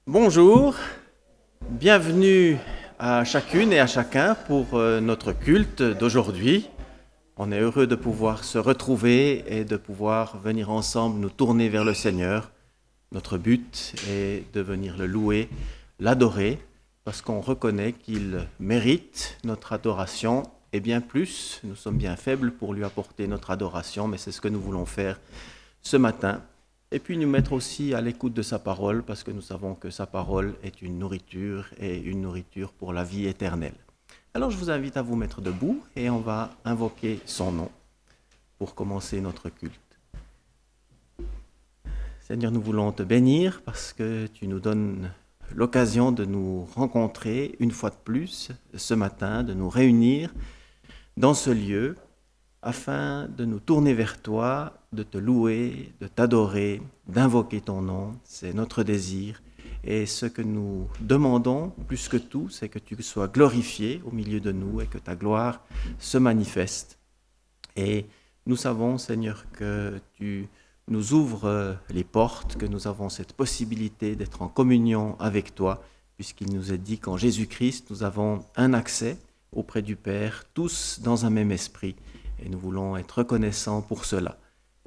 Bonjour, bienvenue à chacune et à chacun pour notre culte d'aujourd'hui. On est heureux de pouvoir se retrouver et de pouvoir venir ensemble nous tourner vers le Seigneur. Notre but est de venir le louer, l'adorer, parce qu'on reconnaît qu'il mérite notre adoration et bien plus. Nous sommes bien faibles pour lui apporter notre adoration, mais c'est ce que nous voulons faire ce matin. Et puis nous mettre aussi à l'écoute de sa parole, parce que nous savons que sa parole est une nourriture et une nourriture pour la vie éternelle. Alors je vous invite à vous mettre debout et on va invoquer son nom pour commencer notre culte. Seigneur, nous voulons te bénir parce que tu nous donnes l'occasion de nous rencontrer une fois de plus ce matin, de nous réunir dans ce lieu afin de nous tourner vers toi, de te louer, de t'adorer, d'invoquer ton nom. C'est notre désir. Et ce que nous demandons plus que tout, c'est que tu sois glorifié au milieu de nous et que ta gloire se manifeste. Et nous savons, Seigneur, que tu nous ouvres les portes, que nous avons cette possibilité d'être en communion avec toi, puisqu'il nous est dit qu'en Jésus-Christ, nous avons un accès auprès du Père, tous dans un même esprit. Et nous voulons être reconnaissants pour cela.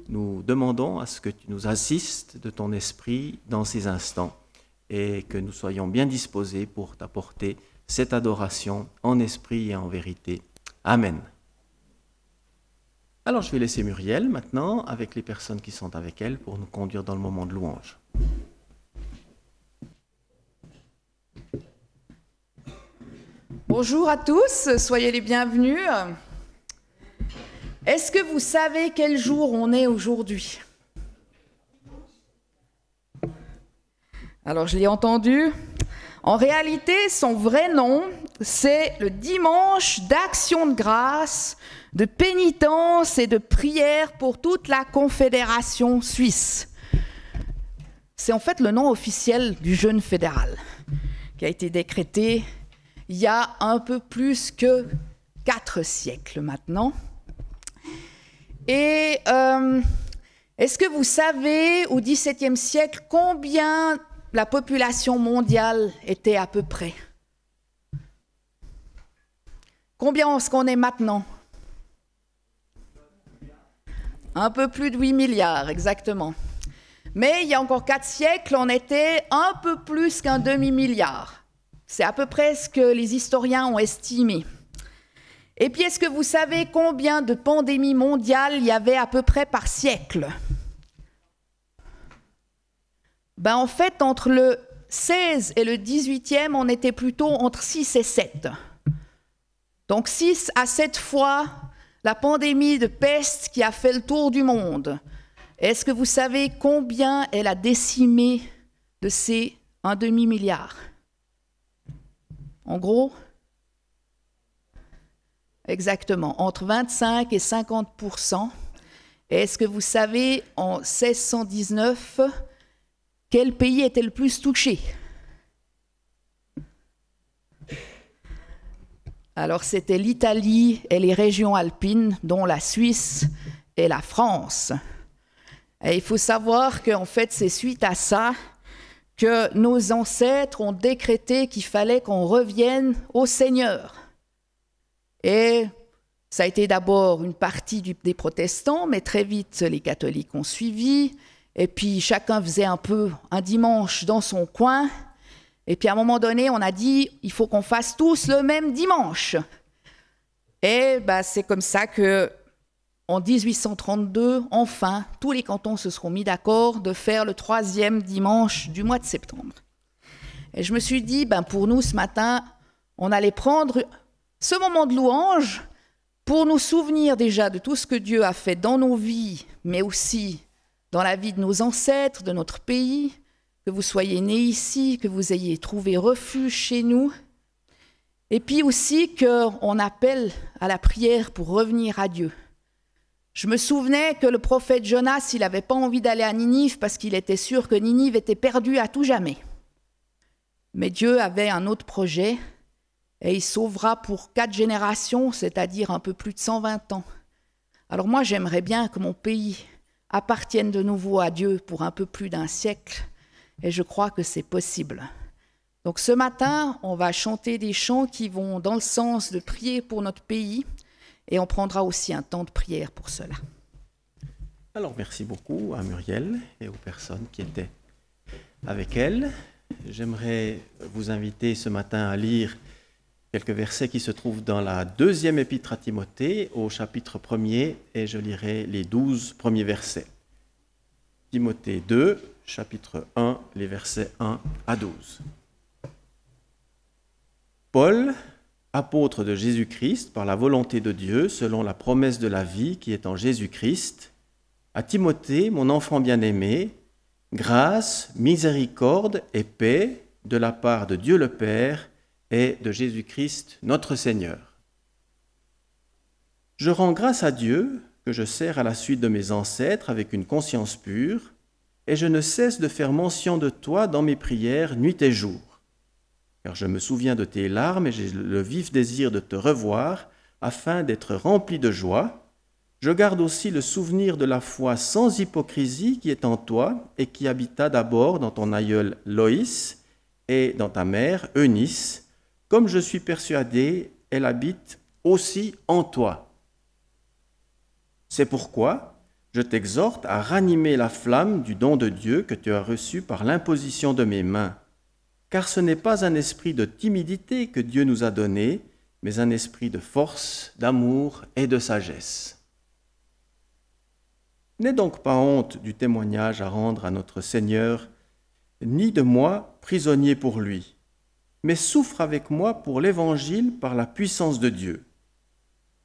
Nous demandons à ce que tu nous assistes de ton esprit dans ces instants et que nous soyons bien disposés pour t'apporter cette adoration en esprit et en vérité. Amen. Alors je vais laisser Muriel maintenant avec les personnes qui sont avec elle pour nous conduire dans le moment de louange. Bonjour à tous, soyez les bienvenus. Est-ce que vous savez quel jour on est aujourd'hui? Alors, je l'ai entendu. En réalité, son vrai nom, c'est le dimanche d'action de grâce, de pénitence et de prière pour toute la Confédération suisse. C'est en fait le nom officiel du jeûne fédéral, qui a été décrété il y a un peu plus que 4 siècles maintenant. Et est-ce que vous savez, au XVIIe siècle, combien la population mondiale était à peu près? Combien est-ce qu'on est maintenant? Un peu plus de 8 milliards, exactement. Mais il y a encore 4 siècles, on était un peu plus qu'un demi-milliard. C'est à peu près ce que les historiens ont estimé. Et puis, est-ce que vous savez combien de pandémies mondiales il y avait à peu près par siècle? Ben, en fait, entre le 16 et le 18e, on était plutôt entre 6 et 7. Donc 6 à 7 fois la pandémie de peste qui a fait le tour du monde. Est-ce que vous savez combien elle a décimé de ces 1 demi-milliard? En gros, exactement, entre 25 et 50%. Et est-ce que vous savez, en 1619, quel pays était le plus touché? Alors, c'était l'Italie et les régions alpines, dont la Suisse et la France. Et il faut savoir qu'en fait, c'est suite à ça que nos ancêtres ont décrété qu'il fallait qu'on revienne au Seigneur. Et ça a été d'abord une partie des protestants, mais très vite les catholiques ont suivi. Et puis chacun faisait un peu un dimanche dans son coin. Et puis à un moment donné, on a dit, il faut qu'on fasse tous le même dimanche. Et ben, c'est comme ça que, en 1832, enfin, tous les cantons se seront mis d'accord de faire le 3e dimanche du mois de septembre. Et je me suis dit, ben, pour nous ce matin, on allait prendre ce moment de louange pour nous souvenir déjà de tout ce que Dieu a fait dans nos vies, mais aussi dans la vie de nos ancêtres, de notre pays, que vous soyez nés ici, que vous ayez trouvé refuge chez nous, et puis aussi qu'on appelle à la prière pour revenir à Dieu. Je me souvenais que le prophète Jonas, il n'avait pas envie d'aller à Ninive parce qu'il était sûr que Ninive était perdue à tout jamais. Mais Dieu avait un autre projet, et il sauvera pour 4 générations, c'est-à-dire un peu plus de 120 ans. Alors moi, j'aimerais bien que mon pays appartienne de nouveau à Dieu pour un peu plus d'1 siècle, et je crois que c'est possible. Donc ce matin, on va chanter des chants qui vont dans le sens de prier pour notre pays et on prendra aussi un temps de prière pour cela. Alors merci beaucoup à Muriel et aux personnes qui étaient avec elle. J'aimerais vous inviter ce matin à lire quelques versets qui se trouvent dans la deuxième épître à Timothée, au chapitre 1er, et je lirai les 12 premiers versets. Timothée 2, chapitre 1, les versets 1 à 12. Paul, apôtre de Jésus-Christ, par la volonté de Dieu, selon la promesse de la vie qui est en Jésus-Christ, à Timothée, mon enfant bien-aimé, grâce, miséricorde et paix de la part de Dieu le Père et de Jésus-Christ notre Seigneur. Je rends grâce à Dieu que je sers à la suite de mes ancêtres avec une conscience pure, et je ne cesse de faire mention de toi dans mes prières nuit et jour. Car je me souviens de tes larmes et j'ai le vif désir de te revoir, afin d'être rempli de joie. Je garde aussi le souvenir de la foi sans hypocrisie qui est en toi et qui habita d'abord dans ton aïeul Loïs et dans ta mère Eunice. Comme je suis persuadé, elle habite aussi en toi. C'est pourquoi je t'exhorte à ranimer la flamme du don de Dieu que tu as reçu par l'imposition de mes mains. Car ce n'est pas un esprit de timidité que Dieu nous a donné, mais un esprit de force, d'amour et de sagesse. N'aie donc pas honte du témoignage à rendre à notre Seigneur, ni de moi, prisonnier pour lui, mais souffre avec moi pour l'Évangile par la puissance de Dieu.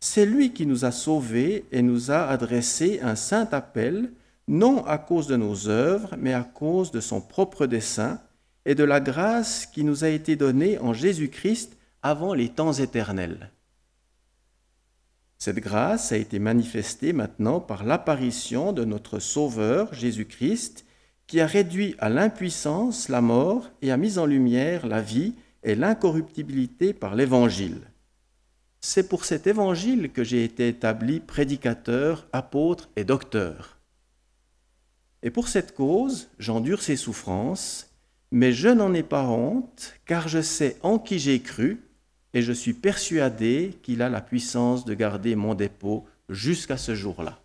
C'est lui qui nous a sauvés et nous a adressé un saint appel, non à cause de nos œuvres, mais à cause de son propre dessein, et de la grâce qui nous a été donnée en Jésus-Christ avant les temps éternels. Cette grâce a été manifestée maintenant par l'apparition de notre Sauveur, Jésus-Christ, qui a réduit à l'impuissance la mort et a mis en lumière la vie et l'incorruptibilité par l'Évangile. C'est pour cet Évangile que j'ai été établi prédicateur, apôtre et docteur. Et pour cette cause, j'endure ces souffrances, mais je n'en ai pas honte, car je sais en qui j'ai cru, et je suis persuadé qu'il a la puissance de garder mon dépôt jusqu'à ce jour-là.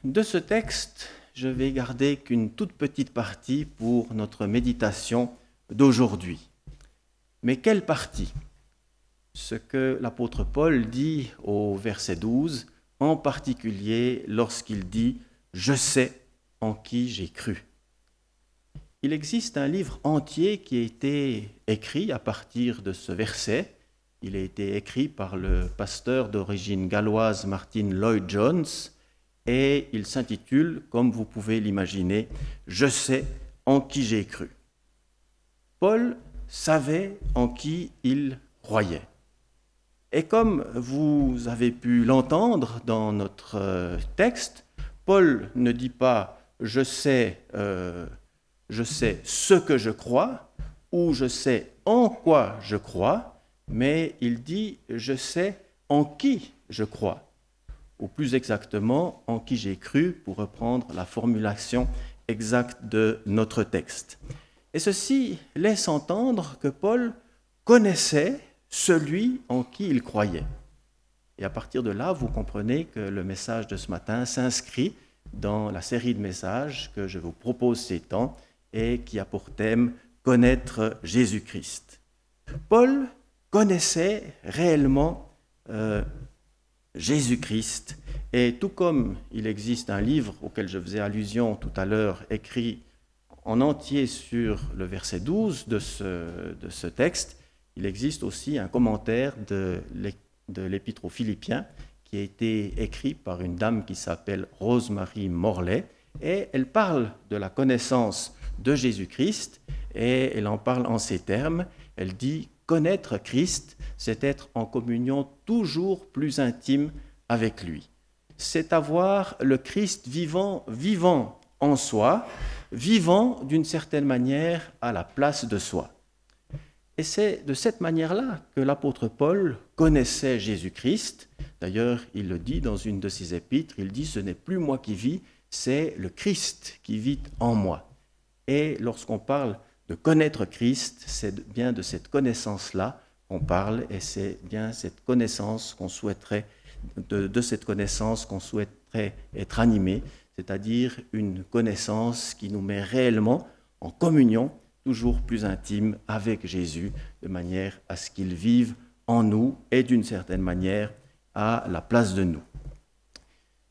De ce texte, je vais garder qu'une toute petite partie pour notre méditation d'aujourd'hui. Mais quelle partie? Ce que l'apôtre Paul dit au verset 12, en particulier lorsqu'il dit « Je sais en qui j'ai cru ». Il existe un livre entier qui a été écrit à partir de ce verset. Il a été écrit par le pasteur d'origine galloise Martin Lloyd-Jones et il s'intitule, comme vous pouvez l'imaginer, « Je sais en qui j'ai cru ». Paul savait en qui il croyait. Et comme vous avez pu l'entendre dans notre texte, Paul ne dit pas « je sais ce que je crois » ou « je sais en quoi je crois », mais il dit « je sais en qui je crois », ou plus exactement « en qui j'ai cru » pour reprendre la formulation exacte de notre texte. Et ceci laisse entendre que Paul connaissait celui en qui il croyait. Et à partir de là, vous comprenez que le message de ce matin s'inscrit dans la série de messages que je vous propose ces temps et qui a pour thème « Connaître Jésus-Christ ». Paul connaissait réellement Jésus-Christ, et tout comme il existe un livre auquel je faisais allusion tout à l'heure, écrit en entier sur le verset 12 de ce texte, il existe aussi un commentaire de l'Épître aux Philippiens qui a été écrit par une dame qui s'appelle Rose-Marie Morlaix, et elle parle de la connaissance de Jésus-Christ, et elle en parle en ces termes. Elle dit « Connaître Christ, c'est être en communion toujours plus intime avec lui. C'est avoir le Christ vivant en soi, vivant d'une certaine manière à la place de soi. » Et c'est de cette manière-là que l'apôtre Paul connaissait Jésus-Christ. D'ailleurs, il le dit dans une de ses épîtres, il dit « Ce n'est plus moi qui vis, c'est le Christ qui vit en moi. Et lorsqu'on parle de connaître Christ, c'est bien de cette connaissance-là qu'on parle, et c'est bien cette connaissance qu'on souhaiterait, de cette connaissance qu'on souhaiterait être animé, c'est-à-dire une connaissance qui nous met réellement en communion, toujours plus intime avec Jésus, de manière à ce qu'il vive en nous et d'une certaine manière à la place de nous.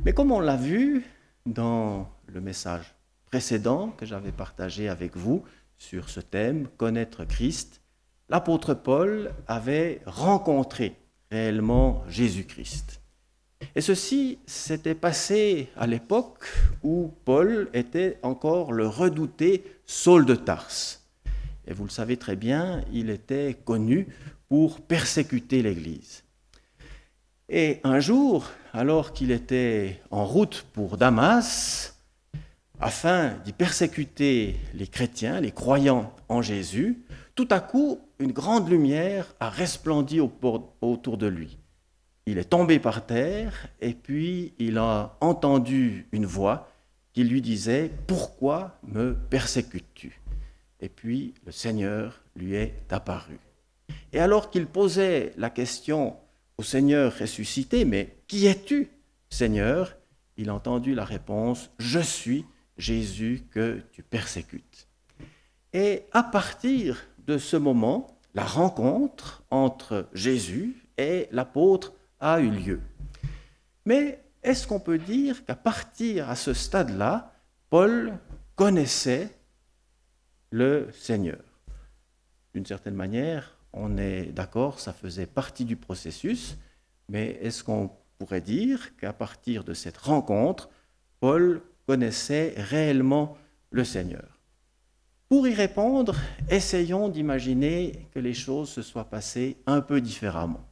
Mais comme on l'a vu dans le message précédent que j'avais partagé avec vous sur ce thème, connaître Christ, l'apôtre Paul avait rencontré réellement Jésus-Christ. Et ceci s'était passé à l'époque où Paul était encore le redouté Saul de Tarse. Et vous le savez très bien, il était connu pour persécuter l'Église. Et un jour, alors qu'il était en route pour Damas, afin d'y persécuter les chrétiens, les croyants en Jésus, tout à coup, une grande lumière a resplendi autour de lui. Il est tombé par terre et puis il a entendu une voix qui lui disait « Pourquoi me persécutes-tu » Et puis le Seigneur lui est apparu. Et alors qu'il posait la question au Seigneur ressuscité, « Mais qui es-tu, Seigneur ?» Il a entendu la réponse « Je suis Jésus que tu persécutes. » Et à partir de ce moment, la rencontre entre Jésus et l'apôtre a eu lieu. Mais est-ce qu'on peut dire qu'à partir à ce stade-là, Paul connaissait le Seigneur? D'une certaine manière, on est d'accord, ça faisait partie du processus, mais est-ce qu'on pourrait dire qu'à partir de cette rencontre, Paul connaissait réellement le Seigneur? Pour y répondre, essayons d'imaginer que les choses se soient passées un peu différemment.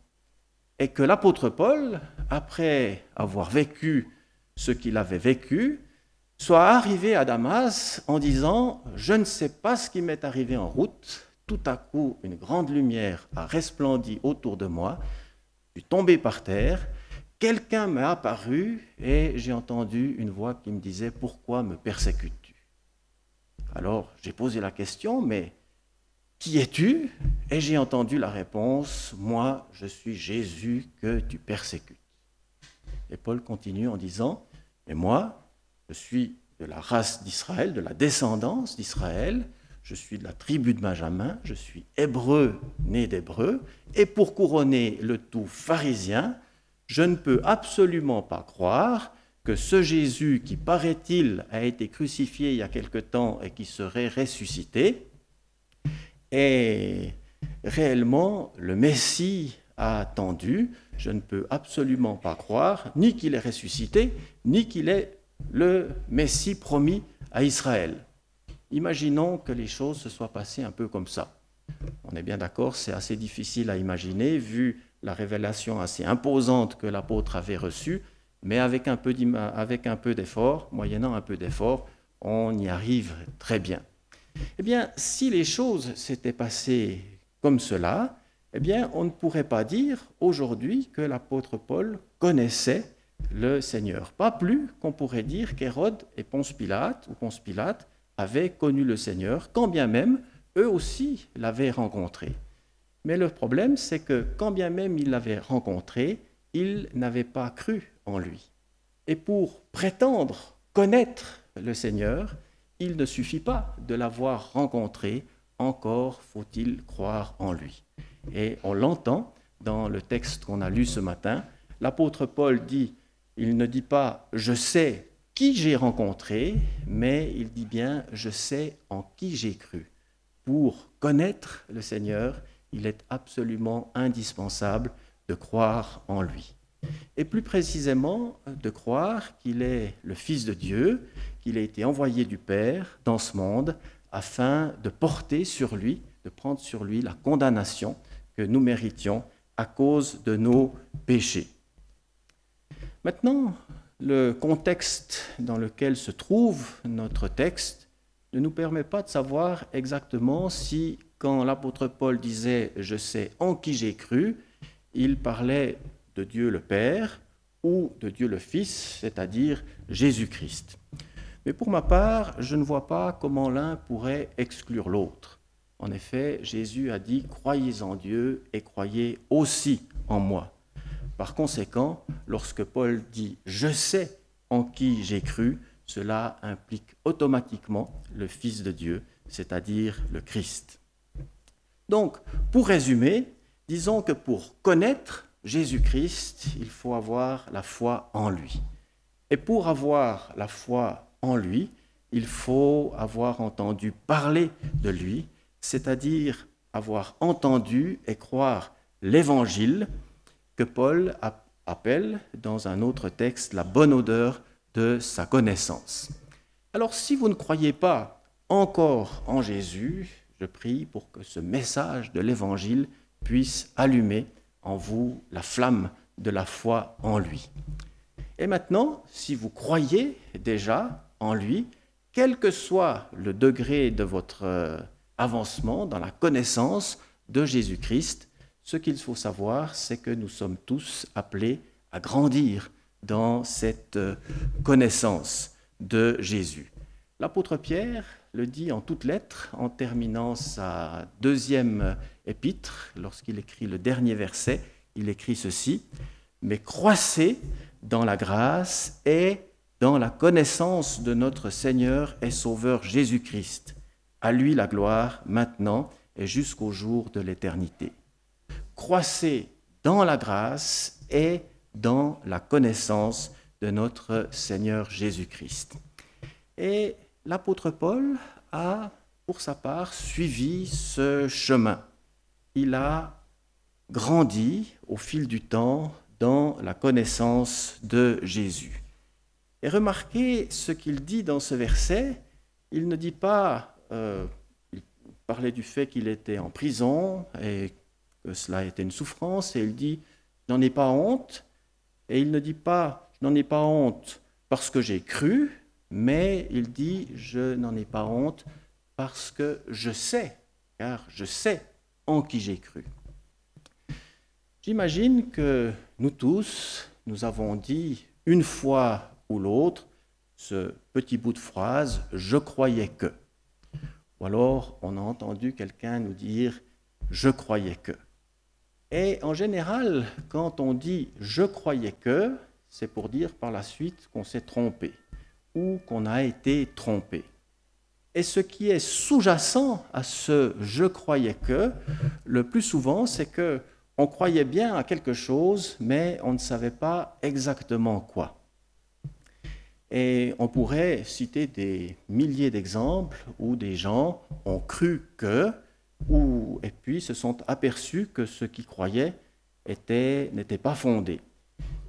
Et que l'apôtre Paul, après avoir vécu ce qu'il avait vécu, soit arrivé à Damas en disant « Je ne sais pas ce qui m'est arrivé en route, tout à coup une grande lumière a resplendi autour de moi, je suis tombé par terre, quelqu'un m'est apparu et j'ai entendu une voix qui me disait « Pourquoi me persécutes-tu » Alors j'ai posé la question « Mais qui es-tu » Et j'ai entendu la réponse « Moi, je suis Jésus que tu persécutes. » Et Paul continue en disant « Et moi, je suis de la race d'Israël, de la descendance d'Israël, je suis de la tribu de Benjamin, je suis hébreu, né d'hébreu, et pour couronner le tout pharisien, je ne peux absolument pas croire que ce Jésus qui, paraît-il, a été crucifié il y a quelque temps et qui serait ressuscité, est réellement le Messie attendu. Je ne peux absolument pas croire ni qu'il est ressuscité, ni qu'il est le Messie promis à Israël. Imaginons que les choses se soient passées un peu comme ça. On est bien d'accord, c'est assez difficile à imaginer, vu la révélation assez imposante que l'apôtre avait reçue, mais avec un peu d'effort, moyennant un peu d'effort, on y arrive très bien. Eh bien, si les choses s'étaient passées comme cela, eh bien, on ne pourrait pas dire aujourd'hui que l'apôtre Paul connaissait le Seigneur. Pas plus qu'on pourrait dire qu'Hérode et Ponce Pilate avaient connu le Seigneur, quand bien même eux aussi l'avaient rencontré. Mais le problème, c'est que quand bien même ils l'avaient rencontré, ils n'avaient pas cru en lui. Et pour prétendre connaître le Seigneur, il ne suffit pas de l'avoir rencontré, encore faut-il croire en lui. Et on l'entend dans le texte qu'on a lu ce matin. L'apôtre Paul dit, il ne dit pas « je sais qui j'ai rencontré », mais il dit bien « je sais en qui j'ai cru ». Pour connaître le Seigneur, il est absolument indispensable de croire en lui. Et plus précisément, de croire qu'il est le Fils de Dieu, qu'il a été envoyé du Père dans ce monde afin de porter sur lui, de prendre sur lui la condamnation que nous méritions à cause de nos péchés. Maintenant, le contexte dans lequel se trouve notre texte ne nous permet pas de savoir exactement si, quand l'apôtre Paul disait « je sais en qui j'ai cru », il parlait de Dieu le Père ou de Dieu le Fils, c'est-à-dire Jésus-Christ. Mais pour ma part, je ne vois pas comment l'un pourrait exclure l'autre. En effet, Jésus a dit « Croyez en Dieu et croyez aussi en moi ». Par conséquent, lorsque Paul dit « Je sais en qui j'ai cru », cela implique automatiquement le Fils de Dieu, c'est-à-dire le Christ. Donc, pour résumer, disons que pour connaître Jésus-Christ, il faut avoir la foi en lui. Et pour avoir la foi en lui, il faut avoir entendu parler de lui, c'est-à-dire avoir entendu et croire l'Évangile que Paul appelle dans un autre texte la bonne odeur de sa connaissance. Alors si vous ne croyez pas encore en Jésus, je prie pour que ce message de l'Évangile puisse allumer en vous la flamme de la foi en lui. Et maintenant, si vous croyez déjà en lui, quel que soit le degré de votre avancement dans la connaissance de Jésus-Christ, ce qu'il faut savoir, c'est que nous sommes tous appelés à grandir dans cette connaissance de Jésus. L'apôtre Pierre le dit en toutes lettres en terminant sa deuxième épître, lorsqu'il écrit le dernier verset, il écrit ceci, « Mais croissez dans la grâce et dans la connaissance de notre Seigneur et Sauveur Jésus-Christ. À lui la gloire, maintenant et jusqu'au jour de l'éternité. » Croissez dans la grâce et dans la connaissance de notre Seigneur Jésus-Christ. Et l'apôtre Paul a, pour sa part, suivi ce chemin. Il a grandi au fil du temps dans la connaissance de Jésus. Et remarquez ce qu'il dit dans ce verset. Il ne dit pas, il parlait du fait qu'il était en prison et que cela était une souffrance, et il dit « je n'en ai pas honte ». Et il ne dit pas « je n'en ai pas honte parce que j'ai cru », mais il dit « je n'en ai pas honte parce que je sais, car je sais en qui j'ai cru ». J'imagine que nous tous, nous avons dit une fois ou l'autre ce petit bout de phrase « je croyais que ». Ou alors on a entendu quelqu'un nous dire « je croyais que ». Et en général, quand on dit « je croyais que », c'est pour dire par la suite qu'on s'est trompé ou qu'on a été trompé. Et ce qui est sous-jacent à ce « je croyais que », le plus souvent, c'est qu'on croyait bien à quelque chose, mais on ne savait pas exactement quoi. Et on pourrait citer des milliers d'exemples où des gens ont cru que, et puis se sont aperçus que ce qu'ils croyaient n'était pas fondé.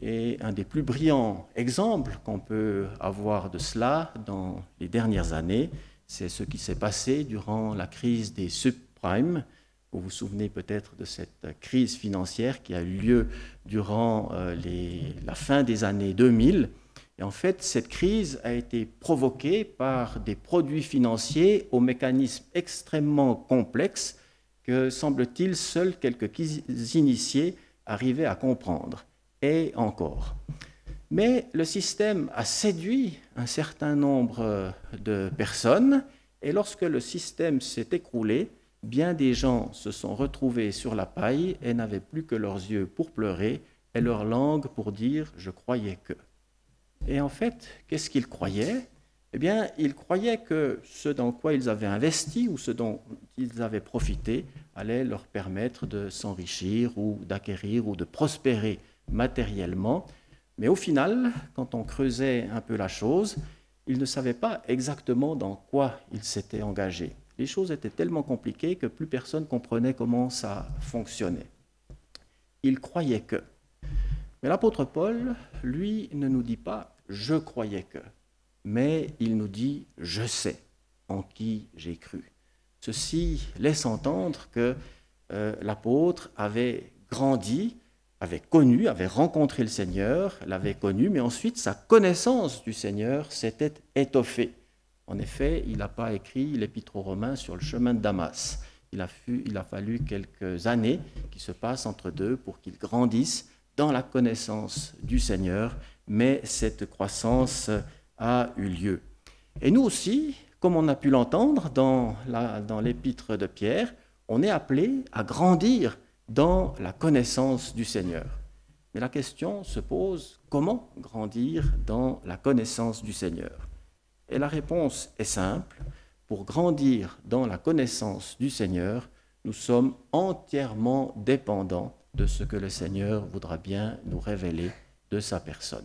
Et un des plus brillants exemples qu'on peut avoir de cela dans les dernières années, c'est ce qui s'est passé durant la crise des subprimes. Vous vous souvenez peut-être de cette crise financière qui a eu lieu durant la fin des années 2000. Et en fait, cette crise a été provoquée par des produits financiers aux mécanismes extrêmement complexes que, semble-t-il, seuls quelques initiés arrivaient à comprendre. Et encore. Mais le système a séduit un certain nombre de personnes, et lorsque le système s'est écroulé, bien des gens se sont retrouvés sur la paille et n'avaient plus que leurs yeux pour pleurer et leur langue pour dire « je croyais que ». Et en fait, qu'est-ce qu'ils croyaient? Eh bien, ils croyaient que ce dans quoi ils avaient investi ou ce dont ils avaient profité allait leur permettre de s'enrichir ou d'acquérir ou de prospérer matériellement. Mais au final, quand on creusait un peu la chose, ils ne savaient pas exactement dans quoi ils s'étaient engagés. Les choses étaient tellement compliquées que plus personne comprenait comment ça fonctionnait. Ils croyaient que. Mais l'apôtre Paul, lui, ne nous dit pas « je croyais que », mais il nous dit « je sais en qui j'ai cru ». Ceci laisse entendre que l'apôtre avait grandi, avait connu, avait rencontré le Seigneur, l'avait connu, mais ensuite sa connaissance du Seigneur s'était étoffée. En effet, il n'a pas écrit l'Épître aux Romains sur le chemin de Damas. Il a fallu quelques années qui se passent entre deux pour qu'il grandisse dans la connaissance du Seigneur, mais cette croissance a eu lieu. Et nous aussi, comme on a pu l'entendre dans l'épître de Pierre, on est appelé à grandir dans la connaissance du Seigneur. Mais la question se pose, comment grandir dans la connaissance du Seigneur? Et la réponse est simple, pour grandir dans la connaissance du Seigneur, nous sommes entièrement dépendants de ce que le Seigneur voudra bien nous révéler de sa personne.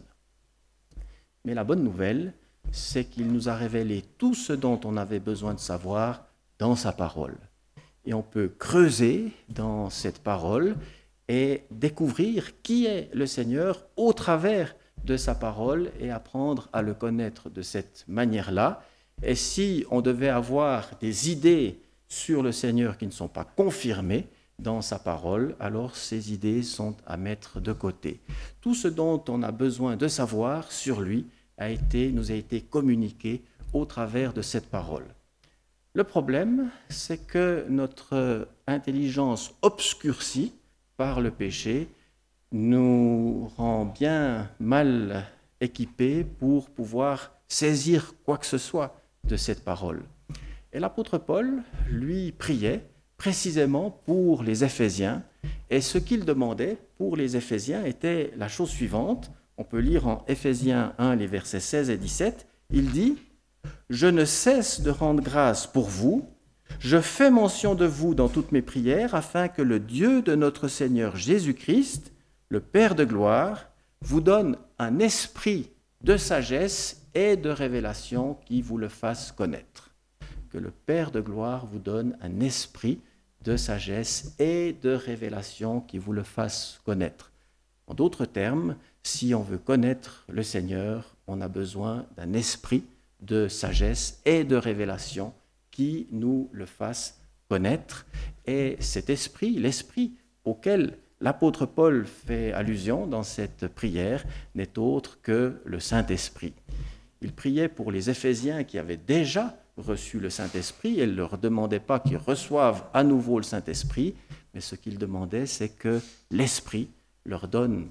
Mais la bonne nouvelle, c'est qu'il nous a révélé tout ce dont on avait besoin de savoir dans sa parole. Et on peut creuser dans cette parole et découvrir qui est le Seigneur au travers de sa parole et apprendre à le connaître de cette manière-là. Et si on devait avoir des idées sur le Seigneur qui ne sont pas confirmées dans sa parole, alors ces idées sont à mettre de côté. Tout ce dont on a besoin de savoir sur lui nous a été communiqué au travers de cette parole. Le problème, c'est que notre intelligence obscurcie par le péché nous rend bien mal équipés pour pouvoir saisir quoi que ce soit de cette parole. Et l'apôtre Paul, lui, priait précisément pour les Éphésiens, et ce qu'il demandait pour les Éphésiens était la chose suivante. On peut lire en Éphésiens 1, les versets 16 et 17, il dit « Je ne cesse de rendre grâce pour vous, je fais mention de vous dans toutes mes prières, afin que le Dieu de notre Seigneur Jésus-Christ, le Père de gloire, vous donne un esprit de sagesse et de révélation qui vous le fasse connaître. » Que le Père de gloire vous donne un esprit de sagesse et de révélation qui vous le fasse connaître. En d'autres termes, si on veut connaître le Seigneur, on a besoin d'un esprit de sagesse et de révélation qui nous le fasse connaître. Et cet esprit, l'esprit auquel l'apôtre Paul fait allusion dans cette prière, n'est autre que le Saint-Esprit. Il priait pour les Éphésiens qui avaient déjà reçu le Saint-Esprit et il ne leur demandait pas qu'ils reçoivent à nouveau le Saint-Esprit, mais ce qu'il demandait, c'est que l'Esprit leur donne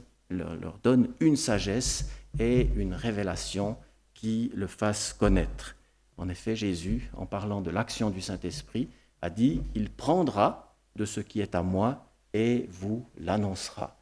une sagesse et une révélation qui le fasse connaître. En effet, Jésus, en parlant de l'action du Saint-Esprit, a dit « Il prendra de ce qui est à moi et vous l'annoncera ».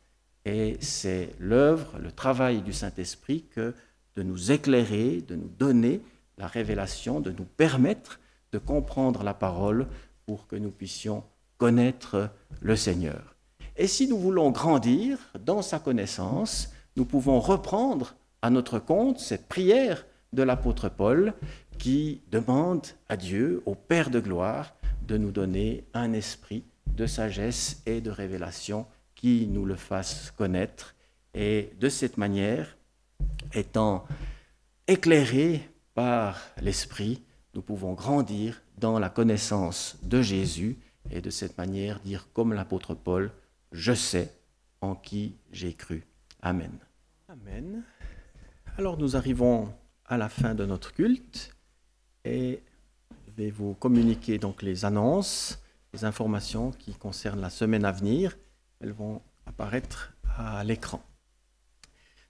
Et c'est l'œuvre, le travail du Saint-Esprit que de nous éclairer, de nous donner la révélation, de nous permettre de comprendre la parole pour que nous puissions connaître le Seigneur. Et si nous voulons grandir dans sa connaissance, nous pouvons reprendre à notre compte cette prière de l'apôtre Paul qui demande à Dieu, au Père de gloire, de nous donner un esprit de sagesse et de révélation qui nous le fasse connaître. Et de cette manière, étant éclairés par l'Esprit, nous pouvons grandir dans la connaissance de Jésus et de cette manière dire comme l'apôtre Paul, « Je sais en qui j'ai cru. » Amen. Amen. Alors nous arrivons à la fin de notre culte et je vais vous communiquer donc les annonces, les informations qui concernent la semaine à venir. Elles vont apparaître à l'écran.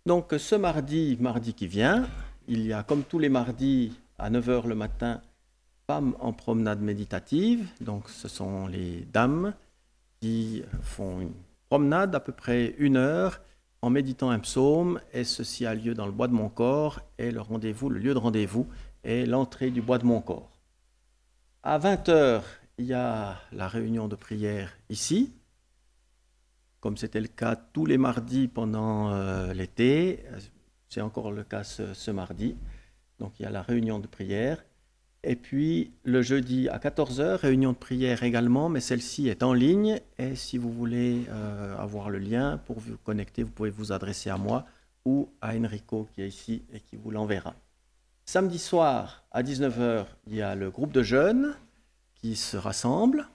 Donc ce mardi qui vient, il y a comme tous les mardis à 9h le matin, femmes en promenade méditative. Donc ce sont les dames qui font une promenade d'à peu près 1 heure en méditant un psaume, et ceci a lieu dans le bois de Montcor, et le lieu de rendez-vous est l'entrée du bois de Montcor. À 20h, il y a la réunion de prière ici, comme c'était le cas tous les mardis pendant l'été, c'est encore le cas ce mardi. Donc il y a la réunion de prière. Et puis le jeudi à 14h, réunion de prière également, mais celle-ci est en ligne. Et si vous voulez avoir le lien pour vous connecter, vous pouvez vous adresser à moi ou à Enrico qui est ici et qui vous l'enverra. Samedi soir à 19h, il y a le groupe de jeunes qui se rassemble.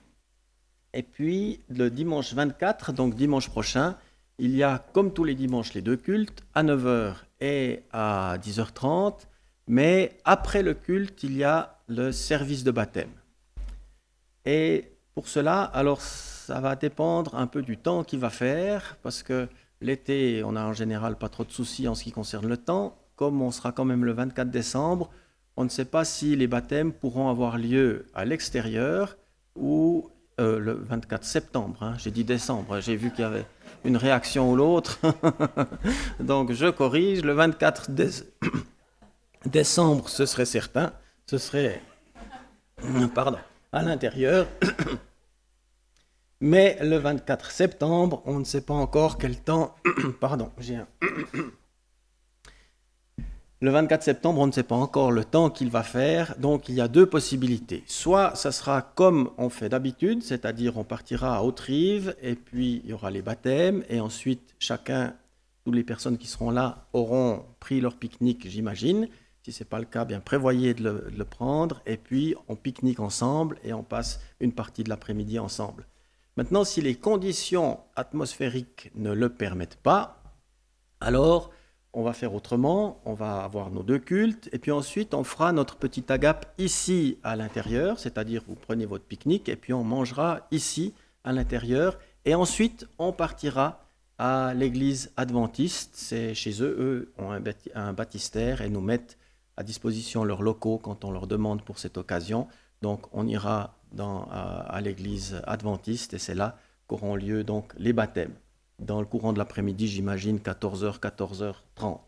Et puis le dimanche 24, donc dimanche prochain, il y a comme tous les dimanches les 2 cultes, à 9h et à 10h30. Mais après le culte, il y a le service de baptême. Et pour cela, alors ça va dépendre un peu du temps qu'il va faire, parce que l'été, on n'a en général pas trop de soucis en ce qui concerne le temps. Comme on sera quand même le 24 décembre, on ne sait pas si les baptêmes pourront avoir lieu à l'extérieur ou le 24 septembre. Hein. J'ai dit décembre, j'ai vu qu'il y avait une réaction ou l'autre. Donc je corrige, le 24 décembre, ce serait certain, ce serait à l'intérieur. Mais le 24 septembre, on ne sait pas encore quel temps... Le 24 septembre, on ne sait pas encore le temps qu'il va faire, donc il y a deux possibilités. Soit ça sera comme on fait d'habitude, c'est-à-dire on partira à Haute-Rive, et puis il y aura les baptêmes, et ensuite toutes les personnes qui seront là auront pris leur pique-nique, j'imagine. Si ce n'est pas le cas, bien prévoyez de le prendre, et puis on pique-nique ensemble, et on passe une partie de l'après-midi ensemble. Maintenant, si les conditions atmosphériques ne le permettent pas, alors on va faire autrement, on va avoir nos deux cultes, et puis ensuite on fera notre petite agape ici à l'intérieur, c'est-à-dire vous prenez votre pique-nique, et puis on mangera ici à l'intérieur, et ensuite on partira à l'église adventiste, c'est chez eux ont un baptistère, et nous mettent à disposition leurs locaux quand on leur demande pour cette occasion, donc on ira à l'église adventiste, et c'est là qu'auront lieu donc les baptêmes. Dans le courant de l'après-midi, j'imagine 14h, 14h30.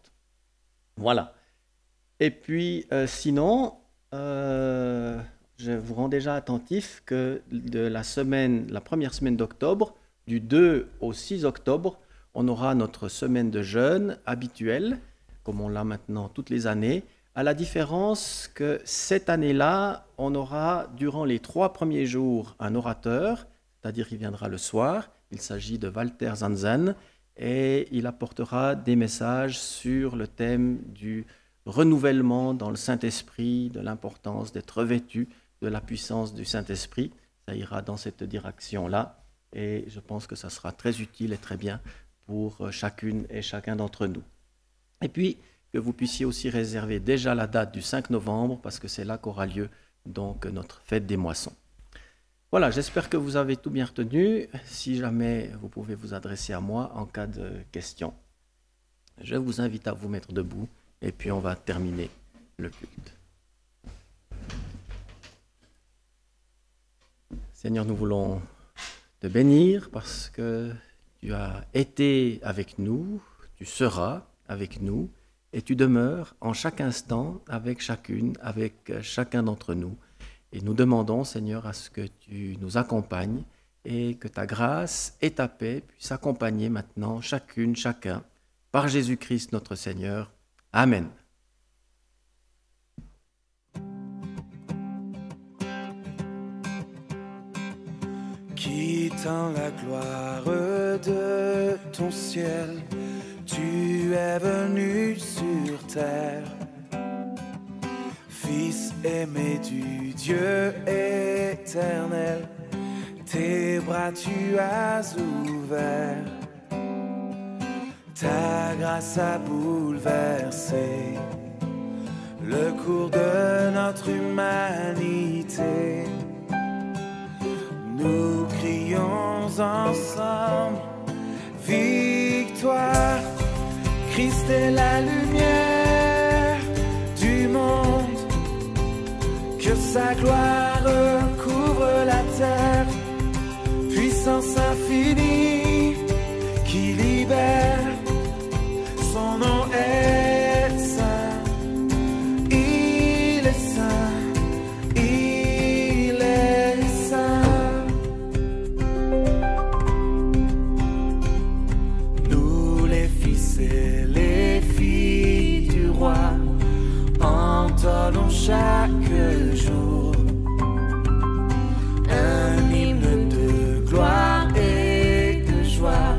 Voilà. Et puis, sinon, je vous rends déjà attentif que de la première semaine d'octobre, du 2 au 6 octobre, on aura notre semaine de jeûne habituelle, comme on l'a maintenant toutes les années, à la différence que cette année-là, on aura durant les 3 premiers jours un orateur, c'est-à-dire qu'il viendra le soir. Il s'agit de Walter Zanzen et il apportera des messages sur le thème du renouvellement dans le Saint-Esprit, de l'importance d'être revêtu de la puissance du Saint-Esprit. Ça ira dans cette direction-là et je pense que ça sera très utile et très bien pour chacune et chacun d'entre nous. Et puis, que vous puissiez aussi réserver déjà la date du 5 novembre parce que c'est là qu'aura lieu donc notre fête des moissons. Voilà, j'espère que vous avez tout bien retenu. Si jamais vous pouvez vous adresser à moi en cas de questions. Je vous invite à vous mettre debout et puis on va terminer le culte. Seigneur, nous voulons te bénir parce que tu as été avec nous, tu seras avec nous et tu demeures en chaque instant avec chacune, avec chacun d'entre nous. Et nous demandons, Seigneur, à ce que tu nous accompagnes et que ta grâce et ta paix puissent accompagner maintenant chacune, chacun, par Jésus-Christ notre Seigneur. Amen. Quittant la gloire de ton ciel, tu es venu sur terre. Fils aimé du Dieu éternel, tes bras tu as ouverts. Ta grâce a bouleversé le cours de notre humanité. Nous crions ensemble, victoire, Christ est la lumière du monde. Que sa gloire couvre la terre, puissance infinie qui libère. Son nom est saint, il est saint, il est saint. Nous les fils et les filles du roi entonnons chaque jour un hymne de gloire et de joie,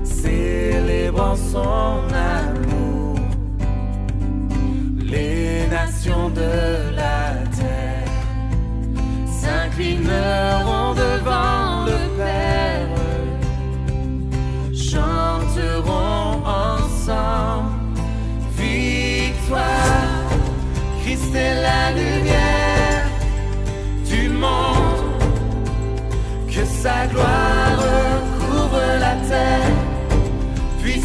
célébrant son amour. Les nations de la terre s'inclineront devant le Père, chanteront ensemble victoire. Christ est la lumière du monde, que sa gloire couvre la terre,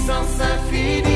puissance infinie.